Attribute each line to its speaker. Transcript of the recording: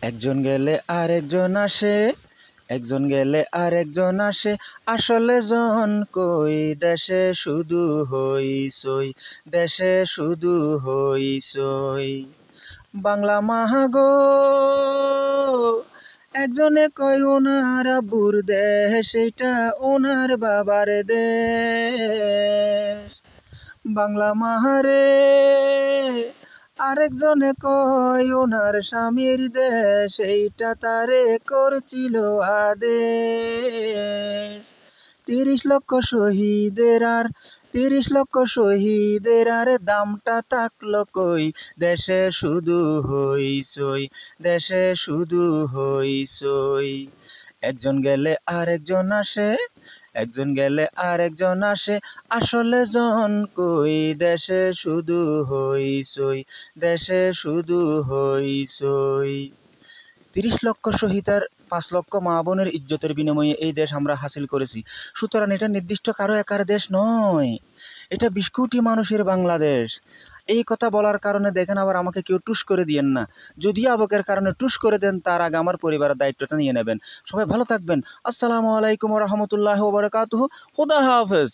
Speaker 1: একজন গেলে আরেকজন আসে, একজন গেলে আরেকজন আসে, আসলে জন কই, দেশে শুধু হইচই, দেশে শুধু হইচই। বাংলা মাহাগো একজনে কয় ওনার আব্বুর দেশ, এইটা ওনার বাবার দেশ। বাংলা মাহারে আরেকজনে কয় ওনার স্বামীর দেশ, এইটা তারে করছিল আদেশ। ৩০ লক্ষ শহীদের আর ৩০ লক্ষ শহীদের আর দামটা থাকলো কই, দেশে শুধু হইচই, দেশে শুধু হইচই। একজন গেলে আরেকজন আসে, একজন গেলে আরেকজন আসে, আসলে জন কই, দেশে শুধু হইচই, দেশে শুধু হইচই। ৩০ লক্ষ শহীদ আর ৫ লক্ষ মা বোনের ইজ্জতের বিনিময়ে এই দেশ আমরা হাসিল করেছি। সুতরাং এটা নির্দিষ্ট কারো একার দেশ নয়, এটা ২০ কোটি মানুষের বাংলাদেশ। এই কথা বলার কারণে দেখেন আবার আমাকে কেউ টুস করে দিয়েন না। যদিও আবেগের কারণে টুস করে দেন, তার আগে আমার পরিবারের দায়িত্বটা নিয়ে নেবেন। সবাই ভালো থাকবেন। আসসালামু আলাইকুম ওয়া রাহমাতুল্লাহি ওয়া বারাকাতুহু। খুদা হাফেজ।